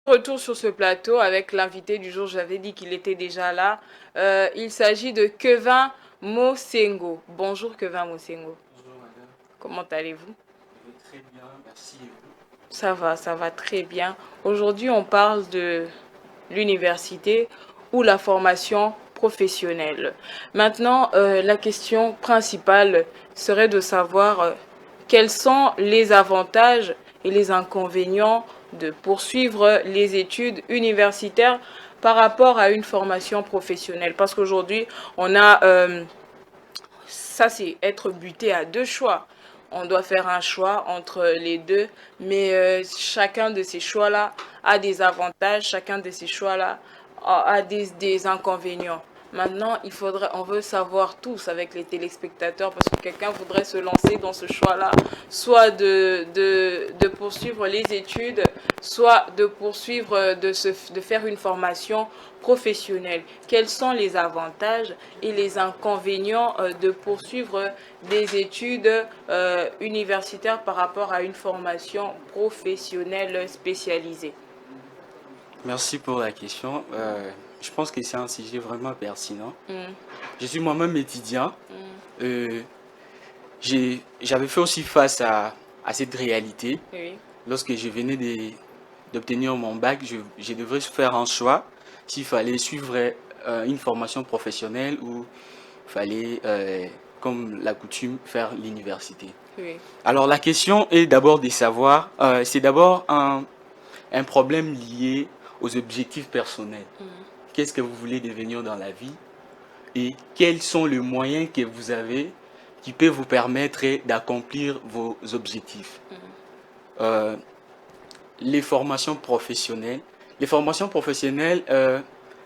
Retour sur ce plateau avec l'invité du jour, j'avais dit qu'il était déjà là. Il s'agit de Kevin Mosengo. Bonjour Kevin Mosengo. Bonjour madame, Comment allez-vous? je vais très bien, merci et vous? Ça va très bien. Aujourd'hui, on parle de l'université ou la formation professionnelle. Maintenant, la question principale serait de savoir quels sont les avantages et les inconvénients de poursuivre les études universitaires par rapport à une formation professionnelle. Parce qu'aujourd'hui, on a ça, c'est être buté à deux choix. On doit faire un choix entre les deux, mais chacun de ces choix-là a des avantages, chacun de ces choix-là a des inconvénients. Maintenant, on veut savoir tous avec les téléspectateurs, parce que quelqu'un voudrait se lancer dans ce choix-là, soit de poursuivre les études, soit de poursuivre, de faire une formation professionnelle. Quels sont les avantages et les inconvénients de poursuivre des études universitaires par rapport à une formation professionnelle spécialisée? Merci pour la question. Je pense que c'est un sujet vraiment pertinent. Mm, Je suis moi-même étudiant. mm, Euh, J'avais fait aussi face à cette réalité. oui. Lorsque je venais d'obtenir mon bac, je devrais faire un choix s'il fallait suivre une formation professionnelle ou il fallait, comme la coutume, faire l'université. Oui. Alors la question est d'abord de savoir, c'est d'abord un problème lié aux objectifs personnels. Mm, Qu'est-ce que vous voulez devenir dans la vie et quels sont les moyens que vous avez qui peuvent vous permettre d'accomplir vos objectifs. mm, Euh, les formations professionnelles. Les formations professionnelles,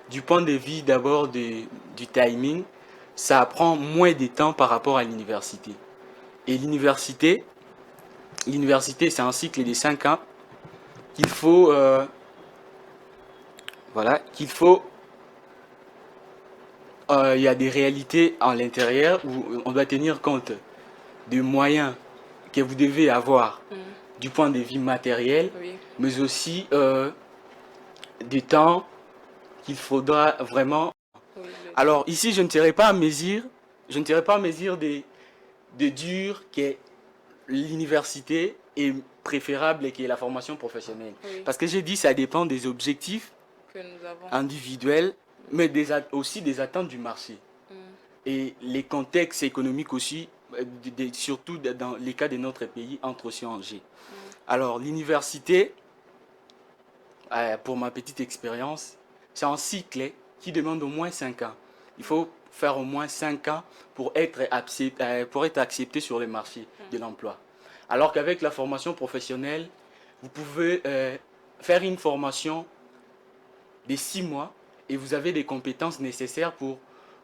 du point de vue d'abord du timing, ça prend moins de temps par rapport à l'université. Et l'université, c'est un cycle de 5 ans qu'il faut, voilà, qu'il faut il y a des réalités à l'intérieur où on doit tenir compte des moyens que vous devez avoir mm, du point de vue matériel, oui. mais aussi du temps qu'il faudra vraiment. Oui, le temps. Alors ici, je ne serai pas à mesure de dire que l'université est préférable que la formation professionnelle. Oui, Parce que j'ai dit ça dépend des objectifs que nous avons. individuels, mais aussi des attentes du marché. Mm, Et les contextes économiques aussi, surtout dans les cas de notre pays, entrent aussi en jeu. mm, Alors, l'université, pour ma petite expérience, c'est un cycle qui demande au moins 5 ans. Il faut faire au moins 5 ans pour être accepté sur le marché de mm, l'emploi. Alors qu'avec la formation professionnelle, vous pouvez faire une formation de 6 mois et vous avez des compétences nécessaires pour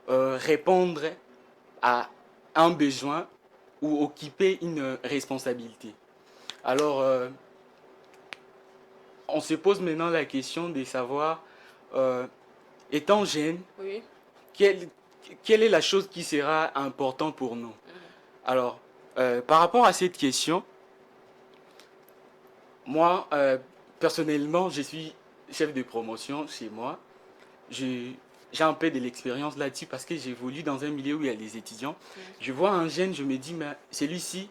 répondre à un besoin ou occuper une responsabilité. Alors, on se pose maintenant la question de savoir, euh, étant jeune, oui. quelle, quelle est la chose qui sera importante pour nous? Mm, Alors, par rapport à cette question, moi, personnellement, je suis chef de promotion chez moi. J'ai j'ai un peu de l'expérience là-dessus parce que j'évolue dans un milieu où il y a des étudiants. mm, Je vois un jeune, je me dis, mais celui-ci,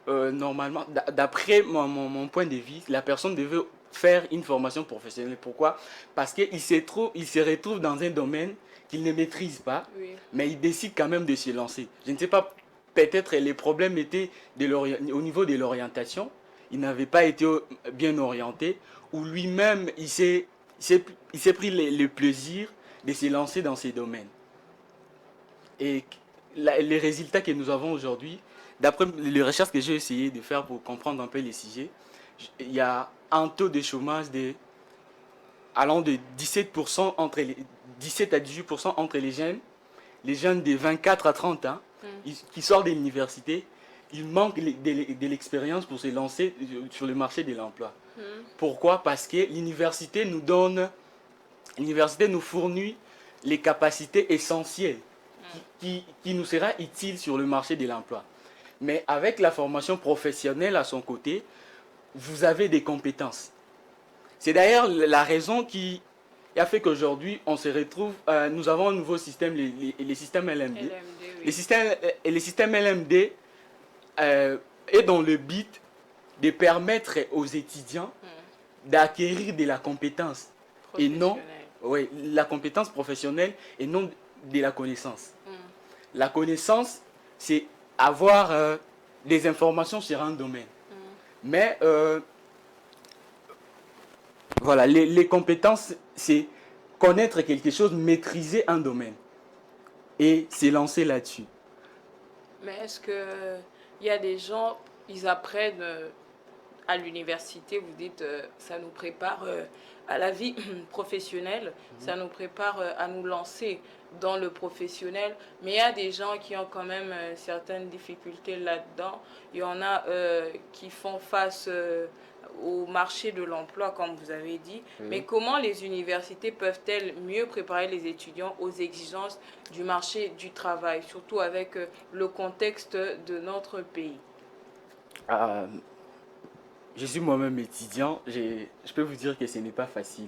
normalement, d'après mon point de vue, la personne devait faire une formation professionnelle. Pourquoi? Parce il se retrouve dans un domaine qu'il ne maîtrise pas, oui. mais il décide quand même de se lancer. Je ne sais pas, peut-être les problèmes étaient au niveau de l'orientation. Il n'avait pas été bien orienté, ou lui-même, il s'est pris le plaisir de se lancer dans ces domaines. Et les résultats que nous avons aujourd'hui, d'après les recherches que j'ai essayé de faire pour comprendre un peu les sujets, il y a un taux de chômage allant de 17%, 17 à 18% entre les jeunes de 24 à 30 ans Mm, qui sortent de l'université. Ils manquent de l'expérience pour se lancer sur le marché de l'emploi. mm, Pourquoi? Parce que l'université nous fournit les capacités essentielles qui nous sera utile sur le marché de l'emploi. Mais avec la formation professionnelle à son côté, vous avez des compétences. C'est d'ailleurs la raison qui a fait qu'aujourd'hui, on se retrouve, nous avons un nouveau système, les systèmes LMD. LMD, oui. Les systèmes LMD est dans le but de permettre aux étudiants d'acquérir de la compétence et non, Professionnel. oui, la compétence professionnelle et non de la connaissance. La connaissance, c'est avoir des informations sur un domaine. Mais voilà, les compétences, c'est connaître quelque chose, maîtriser un domaine et s'élancer là-dessus. Mais est-ce que il y a des gens, ils apprennent à l'université, vous dites, ça nous prépare à la vie professionnelle, ça nous prépare à nous lancer dans le professionnel, mais il y a des gens qui ont quand même certaines difficultés là-dedans. Il y en a qui font face au marché de l'emploi, comme vous avez dit. Mais comment les universités peuvent-elles mieux préparer les étudiants aux exigences du marché du travail, surtout avec le contexte de notre pays? Euh, je suis moi-même étudiant, je peux vous dire que ce n'est pas facile.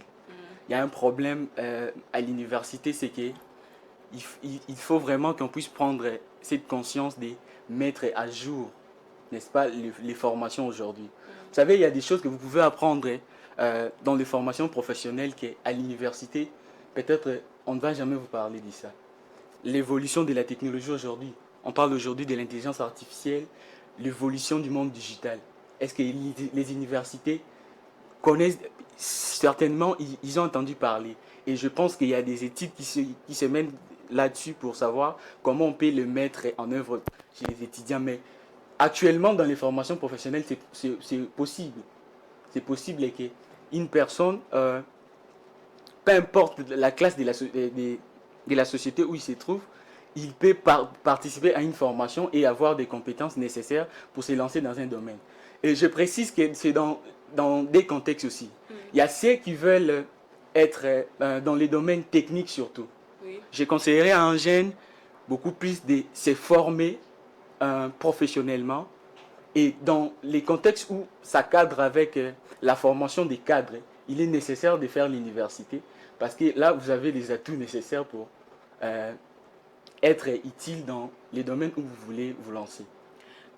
Il y a un problème à l'université, c'est que il faut vraiment qu'on puisse prendre cette conscience de mettre à jour, n'est-ce pas, les formations aujourd'hui. Vous savez, il y a des choses que vous pouvez apprendre dans les formations professionnelles qu'à l'université, peut-être on ne va jamais vous parler de ça. L'évolution de la technologie aujourd'hui, on parle aujourd'hui de l'intelligence artificielle, l'évolution du monde digital. Est-ce que les universités connaissent, certainement, ils ont entendu parler. Et je pense qu'il y a des études qui se mènent là-dessus pour savoir comment on peut le mettre en œuvre chez les étudiants. Mais actuellement, dans les formations professionnelles, c'est possible. C'est possible qu'une personne, peu importe la classe de la société où il se trouve, il peut participer à une formation et avoir des compétences nécessaires pour se lancer dans un domaine. Et je précise que c'est dans des contextes aussi. Il y a ceux qui veulent être dans les domaines techniques surtout. Oui. Je conseillerais à un jeune beaucoup plus de se former professionnellement et dans les contextes où ça cadre avec la formation des cadres, il est nécessaire de faire l'université parce que là, vous avez les atouts nécessaires pour être utile dans les domaines où vous voulez vous lancer.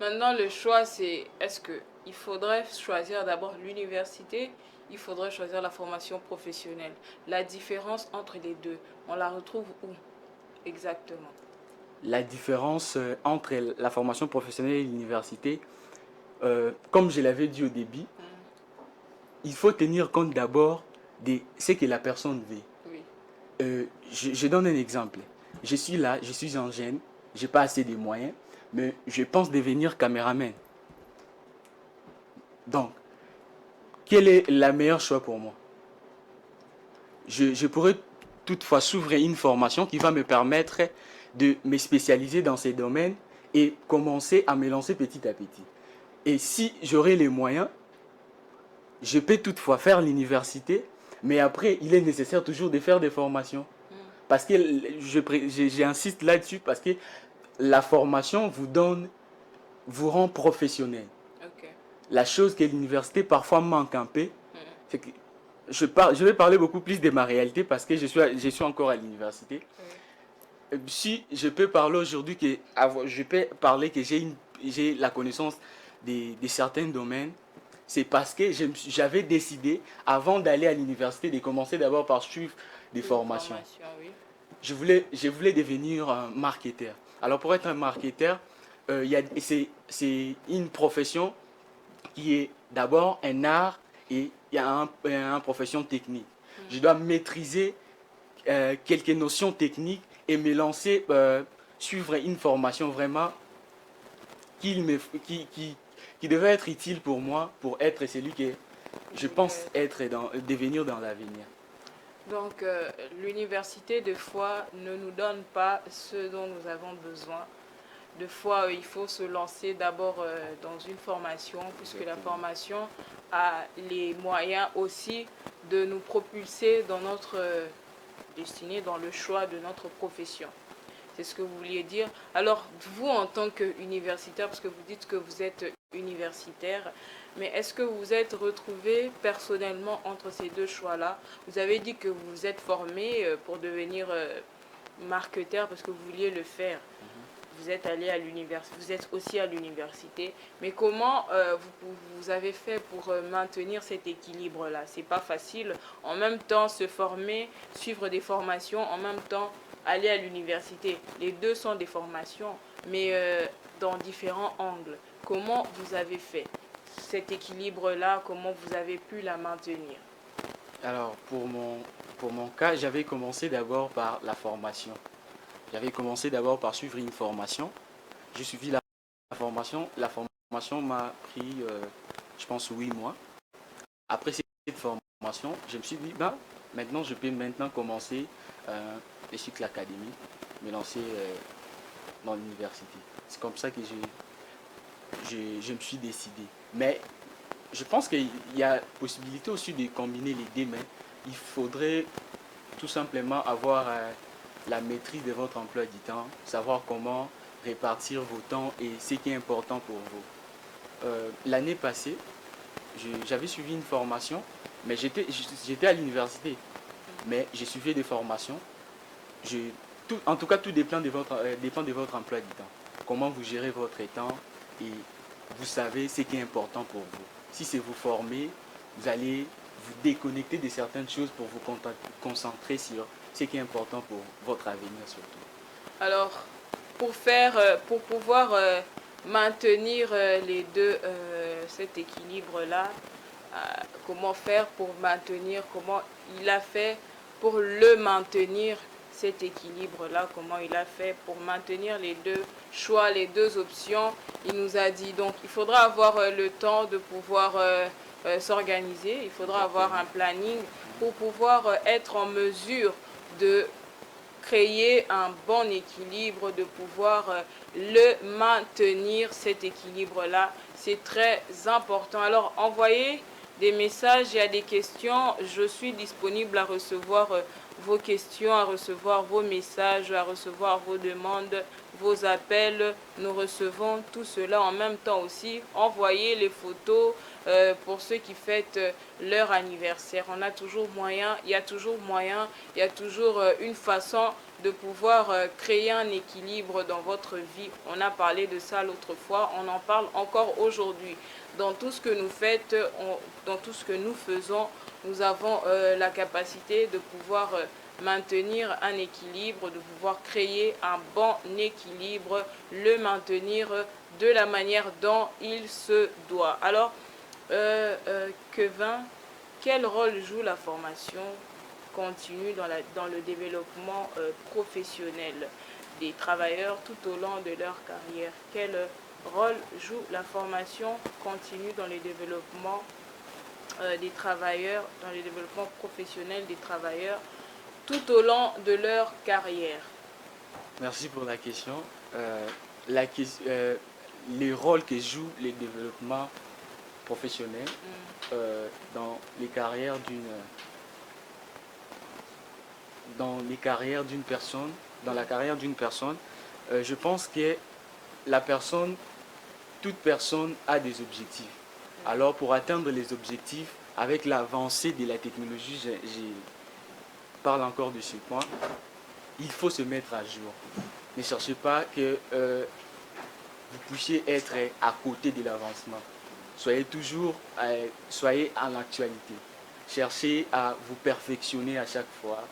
Maintenant, le choix, c'est est-ce qu'il faudrait choisir d'abord l'université, il faudrait choisir la formation professionnelle. La différence entre les deux, on la retrouve où exactement? La différence entre la formation professionnelle et l'université, comme je l'avais dit au début, il faut tenir compte d'abord de ce que la personne veut. Oui. Je donne un exemple. Je suis là, je suis un jeune, je n'ai pas assez de moyens, mais je pense devenir caméraman. Donc, quel est le meilleur choix pour moi? Je pourrais toutefois s'ouvrir une formation qui va me permettre de me spécialiser dans ces domaines et commencer à me lancer petit à petit. Et si j'aurai les moyens, je peux toutefois faire l'université, mais après, il est nécessaire toujours de faire des formations. Parce que j'insiste là-dessus, parce que la formation vous rend professionnel. Ok. La chose que l'université parfois manque un peu, c'est que je vais parler beaucoup plus de ma réalité parce que je suis encore à l'université. Si je peux parler aujourd'hui je peux parler que j'ai la connaissance de certains domaines, c'est parce que j'avais décidé, avant d'aller à l'université, de commencer d'abord par suivre des formations. Oui. Je voulais devenir un marketeur. Alors pour être un marketeur, c'est une profession qui est d'abord un art et il y a une profession technique. Je dois maîtriser quelques notions techniques et me lancer, suivre une formation vraiment qui devait être utile pour moi, pour être celui que je pense devenir dans l'avenir. Donc, l'université, des fois, ne nous donne pas ce dont nous avons besoin. Des fois, il faut se lancer d'abord dans une formation, puisque la formation a les moyens aussi de nous propulser dans notre destinée, dans le choix de notre profession. C'est ce que vous vouliez dire. Alors, vous, en tant qu'universitaire, parce que vous dites que vous êtes universitaire. Mais est-ce que vous vous êtes retrouvé personnellement entre ces deux choix-là? Vous avez dit que vous vous êtes formé pour devenir marketeur parce que vous vouliez le faire. Vous êtes allé à l'université, vous êtes aussi à l'université. Mais comment vous avez fait pour maintenir cet équilibre-là? C'est pas facile. En même temps, se former, suivre des formations, en même temps, aller à l'université. Les deux sont des formations, mais dans différents angles. Comment vous avez fait cet équilibre-là? Comment vous avez pu la maintenir? Alors, pour mon cas, j'avais commencé d'abord par la formation. J'avais commencé d'abord par suivre une formation. J'ai suivi la formation. La formation m'a pris, je pense, 8 mois. Après cette formation, je me suis dit, bah, maintenant, je peux maintenant commencer les cycles académiques, me lancer dans l'université. C'est comme ça que je me suis décidé. Mais je pense qu'il y a possibilité aussi de combiner les deux, mais il faudrait tout simplement avoir la maîtrise de votre emploi du temps, savoir comment répartir vos temps et ce qui est important pour vous. L'année passée, j'avais suivi une formation, mais j'étais à l'université, mais j'ai suivi des formations. En tout cas, tout dépend de votre emploi du temps. Comment vous gérez votre temps et vous savez ce qui est important pour vous. Si c'est vous former, vous allez vous déconnecter de certaines choses pour vous concentrer sur ce qui est important pour votre avenir surtout. Alors, pour pouvoir maintenir les deux, cet équilibre-là, comment faire pour maintenir, comment il a fait pour le maintenir, cet équilibre-là, comment il a fait pour maintenir les deux choix, les deux options. Il nous a dit donc il faudra avoir le temps de pouvoir s'organiser, il faudra avoir un planning pour pouvoir être en mesure de créer un bon équilibre, de pouvoir le maintenir, cet équilibre-là. C'est très important. Alors, envoyez des messages, il y a des questions. Je suis disponible à recevoir vos questions, à recevoir vos messages, à recevoir vos demandes, vos appels. Nous recevons tout cela en même temps aussi. Envoyez les photos pour ceux qui fêtent leur anniversaire. On a toujours moyen, il y a toujours moyen, il y a toujours une façon de pouvoir créer un équilibre dans votre vie. On a parlé de ça l'autre fois, on en parle encore aujourd'hui. Dans tout ce que nous faites, dans tout ce que nous faisons, nous avons la capacité de pouvoir maintenir un équilibre, de pouvoir créer un bon équilibre, le maintenir de la manière dont il se doit. Alors, Kevin, quel rôle joue la formation continue dans le développement professionnel des travailleurs tout au long de leur carrière? Quel rôle joue la formation continue dans le développement des travailleurs, dans le développement professionnel des travailleurs tout au long de leur carrière? Merci pour la question. Les rôles que joue le développement professionnel dans les carrières d'une personne, dans la carrière d'une personne, je pense que toute personne a des objectifs. Alors pour atteindre les objectifs, avec l'avancée de la technologie, je parle encore de ce point, il faut se mettre à jour. Ne cherchez pas que vous puissiez être à côté de l'avancement. Soyez en actualité. Cherchez à vous perfectionner à chaque fois.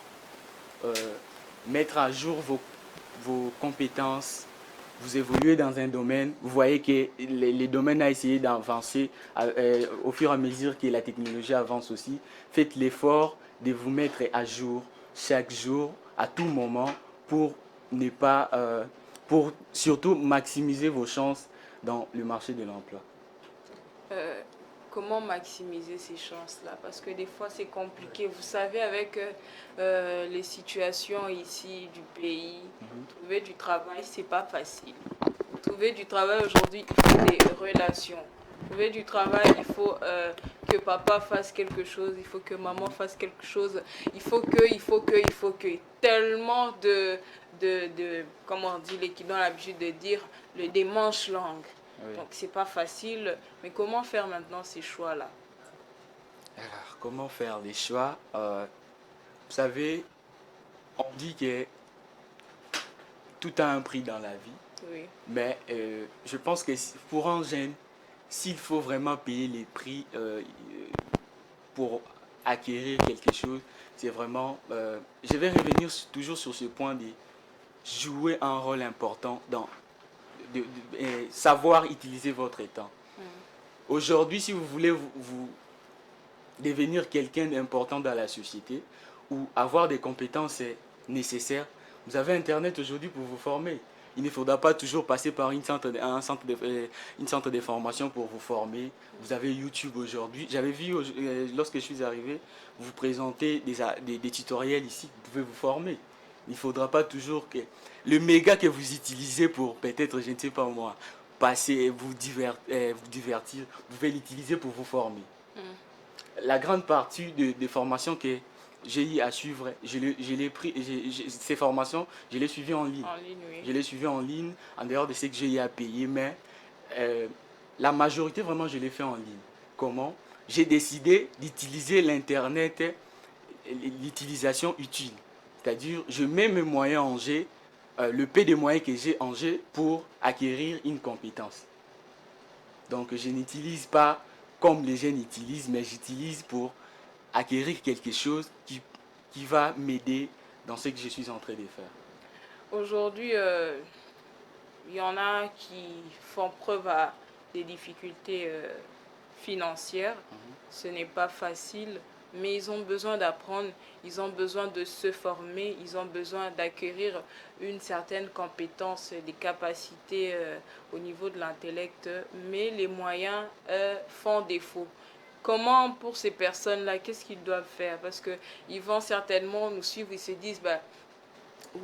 Mettre à jour vos compétences. Vous évoluez dans un domaine, vous voyez que les domaines a essayé d'avancer au fur et à mesure que la technologie avance aussi. Faites l'effort de vous mettre à jour chaque jour, à tout moment, pour ne pas, pour surtout maximiser vos chances dans le marché de l'emploi. Comment maximiser ces chances-là? Parce que des fois, c'est compliqué. Vous savez, avec les situations ici du pays, trouver du travail, c'est pas facile. Trouver du travail aujourd'hui, il faut des relations. Trouver du travail, il faut que papa fasse quelque chose, il faut que maman fasse quelque chose, il faut que. Tellement comment on dit, l'équivalent a l'habitude de dire, des manches longues. Oui. Donc, c'est pas facile. Mais comment faire maintenant ces choix-là? Alors, comment faire les choix? Vous savez, on dit que tout a un prix dans la vie, Oui. mais je pense que pour un jeune, s'il faut vraiment payer les prix pour acquérir quelque chose, c'est vraiment... je vais revenir toujours sur ce point de jouer un rôle important dans savoir utiliser votre temps. Mm. Aujourd'hui, si vous voulez vous devenir quelqu'un d'important dans la société ou avoir des compétences nécessaires, vous avez Internet aujourd'hui pour vous former. Il ne faudra pas toujours passer par une centre de formation pour vous former. Vous avez YouTube aujourd'hui. J'avais vu, lorsque je suis arrivé, vous présenter des tutoriels ici, vous pouvez vous former. Il ne faudra pas toujours que le méga que vous utilisez pour peut-être, je ne sais pas moi, passer, vous divertir, vous pouvez l'utiliser pour vous former. Mm. La grande partie des formations que j'ai eu à suivre, je l'ai pris, ces formations, je les suivies en ligne. En ligne, oui. Je les suivis en ligne, en dehors de ce que j'ai eu à payer, mais euh, la majorité, vraiment, je l'ai fait en ligne. Comment? J'ai décidé d'utiliser l'Internet, l'utilisation utile. C'est-à-dire, je mets mes moyens en jeu, le peu de moyens que j'ai en jeu pour acquérir une compétence. Donc, je n'utilise pas comme les jeunes utilisent, mais j'utilise pour acquérir quelque chose qui va m'aider dans ce que je suis en train de faire. Aujourd'hui, il y en a qui font preuve à des difficultés financières. Ce n'est pas facile, mais ils ont besoin d'apprendre, ils ont besoin de se former, ils ont besoin d'acquérir une certaine compétence, des capacités au niveau de l'intellect, mais les moyens font défaut. Comment pour ces personnes-là, qu'est-ce qu'ils doivent faire? Parce qu'ils vont certainement nous suivre, ils se disent, bah,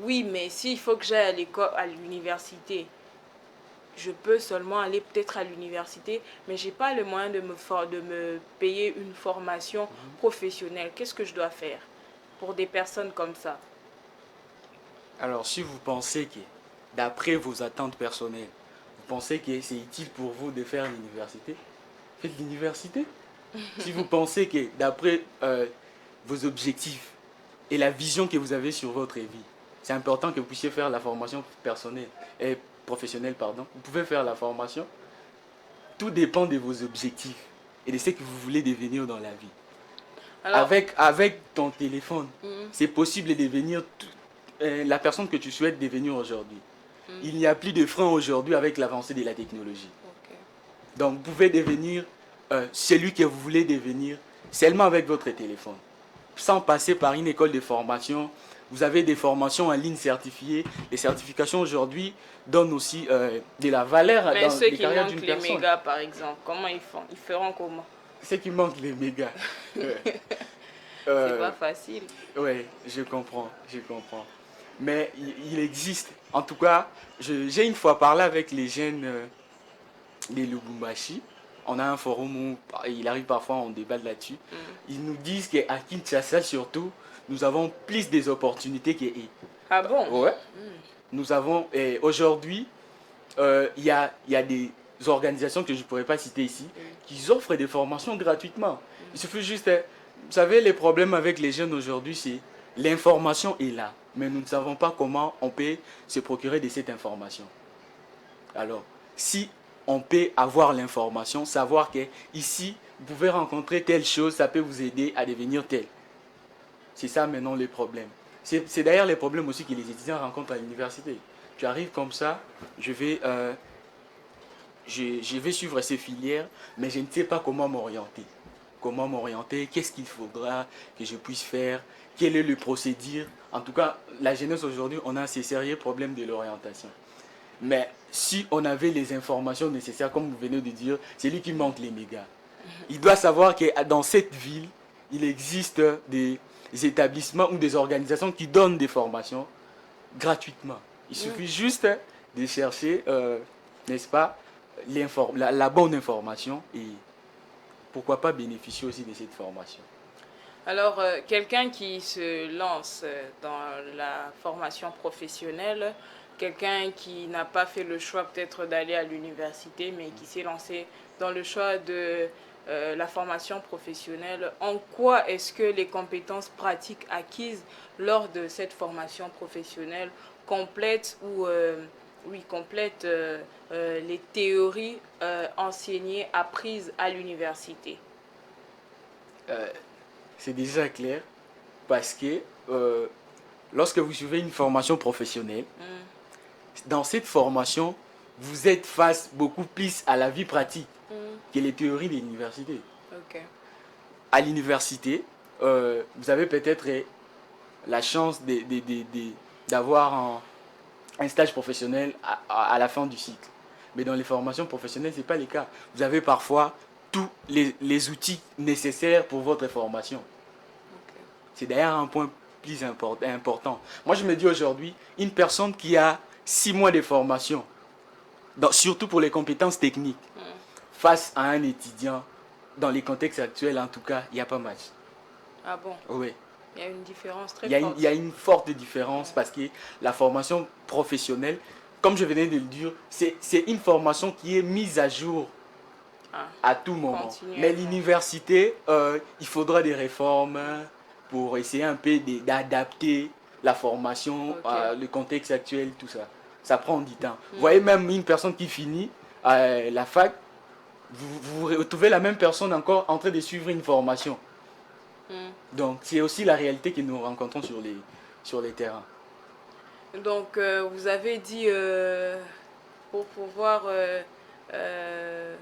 oui, mais s'il faut que j'aille à l'école, à l'université, je peux seulement aller peut-être à l'université, mais j'ai pas le moyen de me payer une formation professionnelle. Qu'est-ce que je dois faire pour des personnes comme ça? Alors, si vous pensez que, d'après vos attentes personnelles, vous pensez que c'est utile pour vous de faire l'université, faites l'université. Si vous pensez que, d'après vos objectifs et la vision que vous avez sur votre vie, c'est important que vous puissiez faire la formation personnelle et professionnelle, pardon. Vous pouvez faire la formation. Tout dépend de vos objectifs et de ce que vous voulez devenir dans la vie. Alors, Avec ton téléphone, mm, c'est possible de devenir la personne que tu souhaites devenir aujourd'hui. mm, Il n'y a plus de frein aujourd'hui avec l'avancée de la technologie. ok. Donc vous pouvez devenir celui que vous voulez devenir seulement avec votre téléphone. Sans passer par une école de formation. Vous avez des formations en ligne certifiées. Les certifications aujourd'hui donnent aussi de la valeur Mais dans ceux les qui carrières manquent d'une les personne. mégas, par exemple, comment ils font? Ils feront comment? Ce qui manque les mégas. Ouais. C'est pas Euh, facile. ouais, je comprends, je comprends. Mais il existe. En tout cas, j'ai une fois parlé avec les jeunes des Lubumbashi. On a un forum où il arrive parfois, on débat là-dessus. Mm. Ils nous disent qu'à Kinshasa, surtout, nous avons plus des opportunités qu'eux. Ah bon? Ouais. Mm. Nous avons, aujourd'hui, il y a des organisations que je ne pourrais pas citer ici, qui offrent des formations gratuitement. Il suffit juste, vous savez, les problèmes avec les jeunes aujourd'hui, c'est l'information est là, mais nous ne savons pas comment on peut se procurer de cette information. Alors, si on peut avoir l'information, savoir que ici, vous pouvez rencontrer telle chose, ça peut vous aider à devenir tel. C'est ça maintenant les problèmes. C'est d'ailleurs les problèmes aussi que les étudiants rencontrent à l'université. Tu arrives comme ça, je vais suivre ces filières, mais je ne sais pas comment m'orienter. Comment m'orienter, qu'est-ce qu'il faudra que je puisse faire, quel est le procédure. En tout cas, la jeunesse aujourd'hui, on a ces sérieux problèmes de l'orientation. Mais si on avait les informations nécessaires, comme vous venez de dire, c'est lui qui manque les mégas. Il doit savoir que dans cette ville, il existe des établissements ou des organisations qui donnent des formations gratuitement. Il Mm. suffit juste de chercher, n'est-ce pas, la bonne information et pourquoi pas bénéficier aussi de cette formation. Alors, quelqu'un qui se lance dans la formation professionnelle, quelqu'un qui n'a pas fait le choix peut-être d'aller à l'université, mais qui s'est lancé dans le choix de la formation professionnelle, en quoi est-ce que les compétences pratiques acquises lors de cette formation professionnelle complètent ou oui, complètent les théories enseignées, apprises à l'université? Euh, c'est déjà clair parce que lorsque vous suivez une formation professionnelle, Mm, dans cette formation, vous êtes face beaucoup plus à la vie pratique mm, que les théories de l'université. ok, À l'université, vous avez peut-être la chance d'avoir un stage professionnel à la fin du cycle. Mais dans les formations professionnelles, ce n'est pas le cas. Vous avez parfois tous les outils nécessaires pour votre formation. ok. C'est d'ailleurs un point plus important. Moi, je me dis aujourd'hui, une personne qui a 6 mois de formation, surtout pour les compétences techniques, Mm. face à un étudiant, dans les contextes actuels en tout cas, il n'y a pas match. Ah bon, Oui. il y a une différence très Il y a forte. une forte différence Mm. parce que la formation professionnelle, comme je venais de le dire, c'est une formation qui est mise à jour Ah, à tout moment. Mais continuellement. l'université, il faudra des réformes pour essayer un peu d'adapter la formation Ok. à le contexte actuel, tout ça. Ça prend du temps. Vous Mm, voyez, même une personne qui finit la fac, vous retrouvez la même personne encore en train de suivre une formation. mm. Donc, c'est aussi la réalité que nous rencontrons sur les terrains. Donc, vous avez dit, pour pouvoir, euh,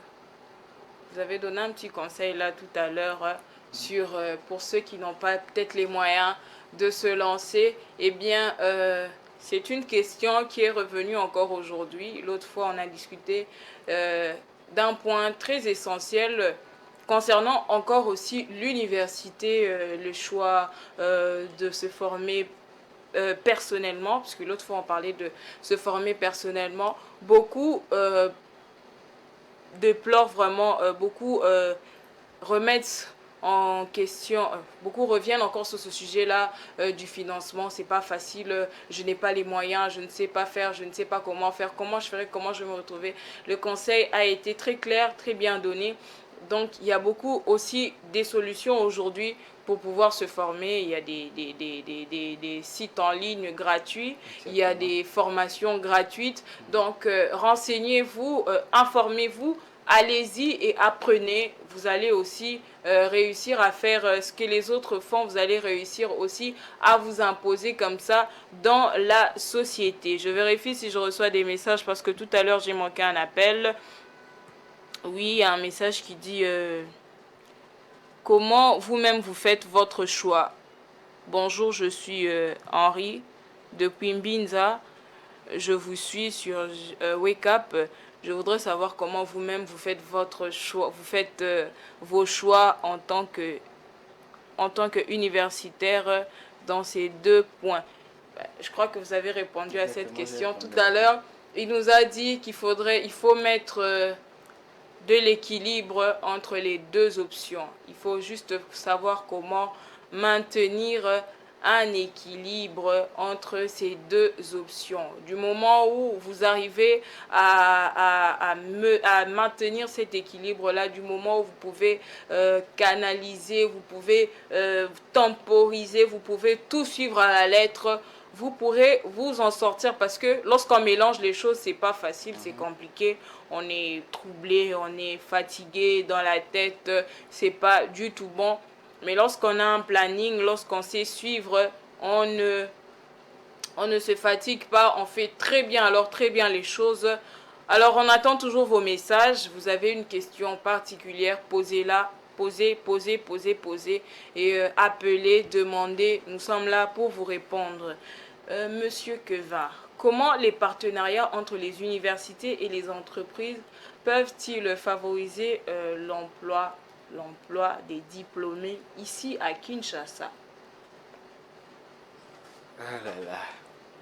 vous avez donné un petit conseil là tout à l'heure sur, pour ceux qui n'ont pas peut-être les moyens de se lancer, eh bien, c'est une question qui est revenue encore aujourd'hui. L'autre fois, on a discuté euh, d'un point très essentiel concernant encore aussi l'université, le choix de se former personnellement, puisque l'autre fois on parlait de se former personnellement. Beaucoup déplorent vraiment, beaucoup remettent en question, beaucoup reviennent encore sur ce sujet-là du financement. C'est pas facile, je n'ai pas les moyens, je ne sais pas faire, je ne sais pas comment faire, comment je ferai, comment je vais me retrouver. Le conseil a été très clair, très bien donné. Donc il y a beaucoup aussi des solutions aujourd'hui pour pouvoir se former. Il y a des sites en ligne gratuits, il y a Exactement. des formations gratuites. Donc renseignez-vous, informez-vous, allez-y et apprenez. Vous allez aussi réussir à faire ce que les autres font. Vous allez réussir aussi à vous imposer comme ça dans la société. Je vérifie si je reçois des messages parce que tout à l'heure j'ai manqué un appel. Oui, il y a un message qui dit comment vous-même vous faites votre choix. Bonjour, je suis Henri depuis Mbinza. Je vous suis sur Wake Up. Je voudrais savoir comment vous-même vous faites votre choix, vous faites vos choix en tant qu'universitaire dans ces deux points. Je crois que vous avez répondu à cette Exactement, j'ai question tout répondu à la à question. l'heure. Il nous a dit il faut mettre de l'équilibre entre les deux options. Il faut juste savoir comment maintenir un équilibre entre ces deux options. Du moment où vous arrivez à maintenir cet équilibre-là, du moment où vous pouvez canaliser, vous pouvez temporiser, vous pouvez tout suivre à la lettre, vous pourrez vous en sortir parce que lorsqu'on mélange les choses, c'est pas facile, c'est compliqué, on est troublé, on est fatigué dans la tête, c'est pas du tout bon. Mais lorsqu'on a un planning, lorsqu'on sait suivre, on ne, on ne se fatigue pas, on fait très bien, alors très bien les choses. Alors on attend toujours vos messages. Vous avez une question particulière, posez-la, posez, et appelez, demandez. Nous sommes là pour vous répondre. Monsieur Kevin, comment les partenariats entre les universités et les entreprises peuvent-ils favoriser l'emploi des diplômés ici à Kinshasa? Ah là là,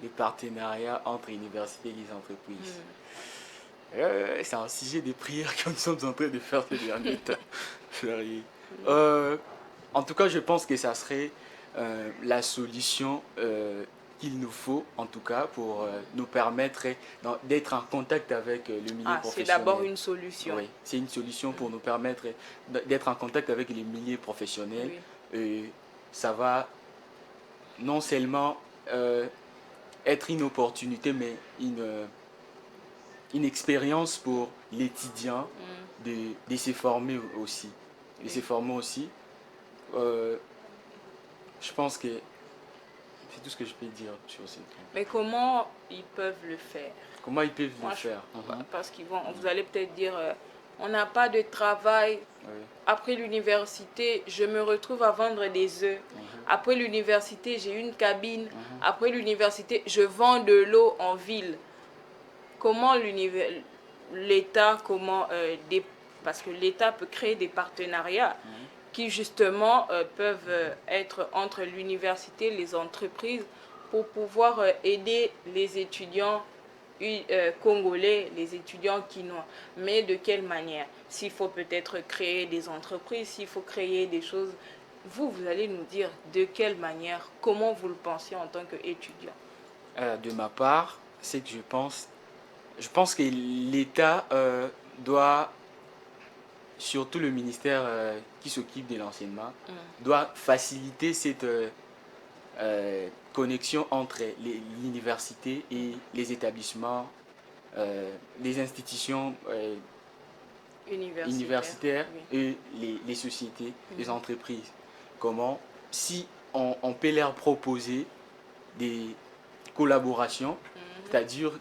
les partenariats entre universités et les entreprises. Hmm. C'est un sujet de prière que nous sommes en train de faire ces derniers temps. Sérieux. Hmm. Euh, En tout cas, je pense que ça serait la solution qu'il nous faut, en tout cas, pour nous permettre d'être en contact avec le milieu Ah, c'est professionnel. d'abord une solution. Oui, c'est une solution pour nous permettre d'être en contact avec les milieux professionnels. Oui. Et ça va non seulement être une opportunité, mais une expérience pour l'étudiant de se former aussi. De se former aussi. Euh, je pense que c'est tout ce que je peux dire sur ce point. Mais comment ils peuvent le faire? Comment ils peuvent Moi, le faire? parce qu'ils vont, vous allez peut-être dire, on n'a pas de travail. Oui. Après l'université, je me retrouve à vendre des œufs. Après l'université, j'ai une cabine. Après l'université, je vends de l'eau en ville. Comment l'État, parce que l'État peut créer des partenariats qui justement peuvent être entre l'université, les entreprises, pour pouvoir aider les étudiants congolais, les étudiants quinois. Mais de quelle manière? S'il faut peut-être créer des entreprises, s'il faut créer des choses, vous allez nous dire de quelle manière, comment vous le pensez en tant qu'étudiant. De ma part, c'est que je pense que l'État doit, surtout le ministère qui s'occupe de l'enseignement, doit faciliter cette connexion entre l'université et les établissements, les institutions universitaires et les sociétés, les entreprises. Comment, si on peut leur proposer des collaborations, c'est-à-dire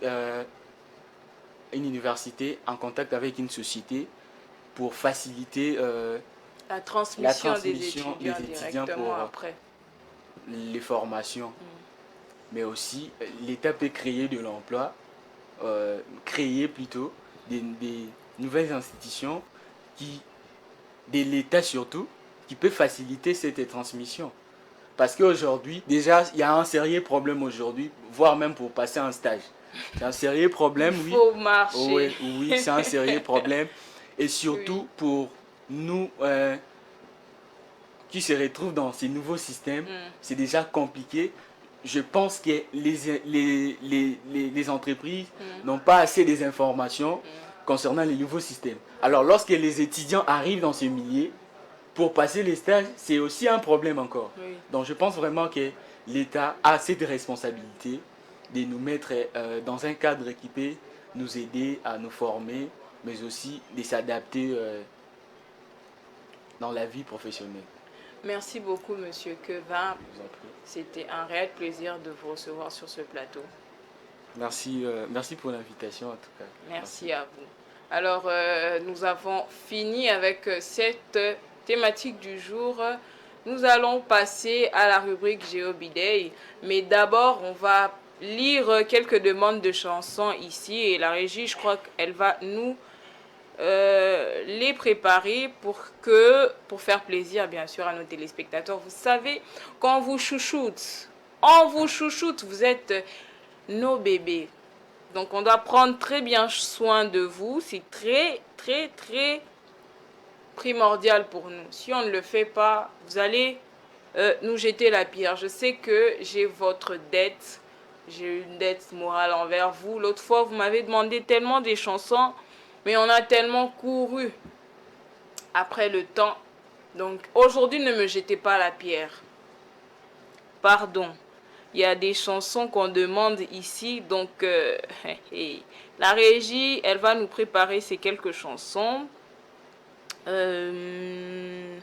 une université en contact avec une société pour faciliter la transmission des étudiants pour directement après les formations. Mais aussi, l'État peut créer de l'emploi, créer plutôt des nouvelles institutions de l'État surtout, qui peut faciliter cette transmission. Parce qu'aujourd'hui, déjà, il y a un sérieux problème aujourd'hui, voire même pour passer un stage. C'est un sérieux problème, oui. Il faut marcher. Oui, c'est un sérieux problème. Et surtout pour nous qui se retrouvent dans ces nouveaux systèmes, c'est déjà compliqué. Je pense que les entreprises n'ont pas assez des informations concernant les nouveaux systèmes. Alors, lorsque les étudiants arrivent dans ce milieu, pour passer les stages, c'est aussi un problème encore. Donc, je pense vraiment que l'État a cette responsabilité de nous mettre dans un cadre qui peut nous aider à nous former, mais aussi de s'adapter dans la vie professionnelle. Merci beaucoup, Monsieur Kevin. C'était un réel plaisir de vous recevoir sur ce plateau. Merci, merci pour l'invitation en tout cas. Merci à vous. Alors, nous avons fini avec cette thématique du jour. Nous allons passer à la rubrique Géobiday. Mais d'abord, on va lire quelques demandes de chansons ici. Et la régie, je crois qu'elle va nous les préparer pour faire plaisir bien sûr à nos téléspectateurs. Vous savez, quand on vous chouchoute, vous êtes nos bébés. Donc on doit prendre très bien soin de vous. C'est très primordial pour nous. Si on ne le fait pas, vous allez nous jeter la pierre. Je sais que j'ai votre dette. J'ai une dette morale envers vous. L'autre fois, vous m'avez demandé tellement des chansons. Mais on a tellement couru après le temps. Donc aujourd'hui, ne me jetez pas la pierre. Pardon. Il y a des chansons qu'on demande ici. Donc la régie, elle va nous préparer ces quelques chansons. Je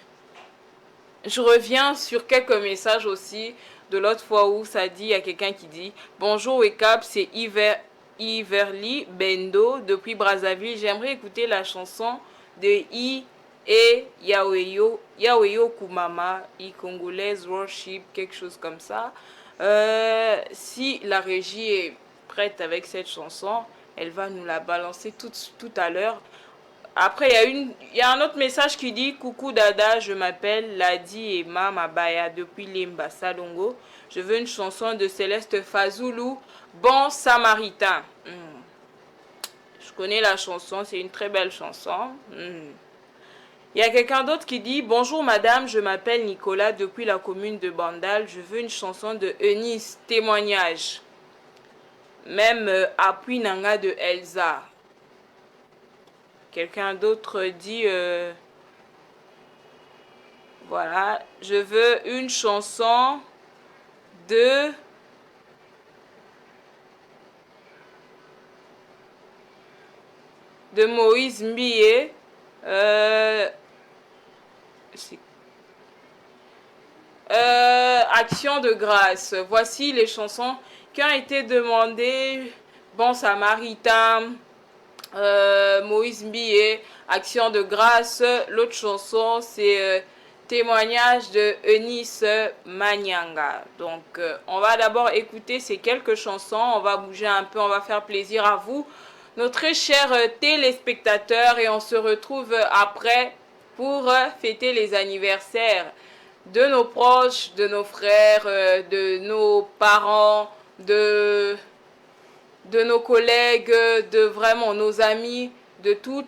reviens sur quelques messages aussi de l'autre fois où ça dit, il y a quelqu'un qui dit « Bonjour Wake-up, c'est Iverly Bendo depuis Brazzaville. J'aimerais écouter la chanson de I et Yaweyo Kumama, I Congolaise Worship, quelque chose comme ça. Si la régie est prête avec cette chanson, elle va nous la balancer tout à l'heure. Après, il y a un autre message qui dit « Coucou Dada, je m'appelle Ladi Emma Mabaya depuis Limba Salongo. Je veux une chanson de Céleste Fazoulou, Bon Samaritain. » Je connais la chanson, c'est une très belle chanson. Il y a quelqu'un d'autre qui dit: bonjour madame, je m'appelle Nicolas depuis la commune de Bandal. Je veux une chanson de Eunice, témoignage. Même appui nanga de Elsa. Quelqu'un d'autre dit voilà, je veux une chanson de Moïse Mbie. Action de grâce. Voici les chansons qui ont été demandées. Bon Samaritain, Moïse Mbie, Action de grâce. L'autre chanson, c'est témoignage de Eunice Manyanga. Donc, on va d'abord écouter ces quelques chansons. On va bouger un peu, on va faire plaisir à vous, nos très chers téléspectateurs, et on se retrouve après pour fêter les anniversaires de nos proches, de nos frères, de nos parents, de nos collègues, de vraiment nos amis, de toutes